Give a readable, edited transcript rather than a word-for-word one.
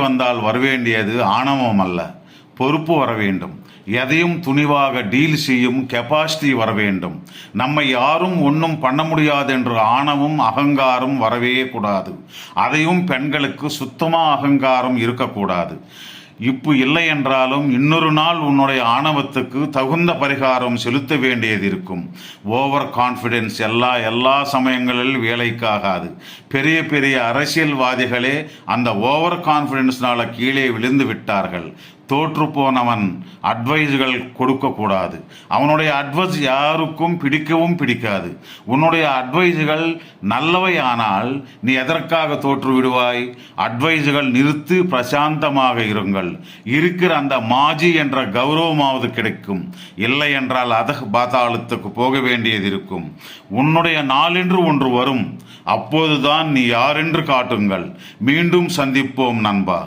வந்தால் வரவேண்டியது ஆணவம் அல்ல, பொறுப்பு வர வேண்டும். எதையும் துணிவாக டீல் செய்யும் கெப்பாசிட்டி வர வேண்டும். நம்மை யாரும் ஒன்றும் பண்ண முடியாது என்ற ஆணவம் அகங்காரம் வரவே கூடாது. அதையும் பெண்களுக்கு சுத்தமாக அகங்காரம் இருக்கக்கூடாது. இப்போ இல்லை என்றாலும் இன்னொரு நாள் உன்னுடைய ஆணவத்துக்கு தகுந்த பரிகாரம் செலுத்த வேண்டியது இருக்கும். ஓவர் கான்ஃபிடென்ஸ் எல்லா சமயங்களில் வேலைக்காகாது. பெரிய பெரிய அரசியல்வாதிகளே அந்த ஓவர் கான்ஃபிடென்ஸ்னால கீழே விழுந்து விட்டார்கள். தோற்று போனவன் அட்வைஸ்கள் கொடுக்கக்கூடாது. அவனுடைய அட்வைஸ் யாருக்கும் பிடிக்கவும் பிடிக்காது. உன்னுடைய அட்வைஸ்கள் நல்லவை ஆனால் நீ எதற்காக தோற்று விடுவாய்? அட்வைஸ்கள் நிறுத்து, பிரசாந்தமாக இருங்கள். இருக்கிற அந்த மாஜி என்ற கௌரவமாவது கிடைக்கும். இல்லை என்றால் பாதாளத்துக்கு போக வேண்டியது இருக்கும். உன்னுடைய நாளென்று ஒன்று வரும். அப்போதுதான் நீ யாரென்று காட்டுங்கள். மீண்டும் சந்திப்போம் நண்பா.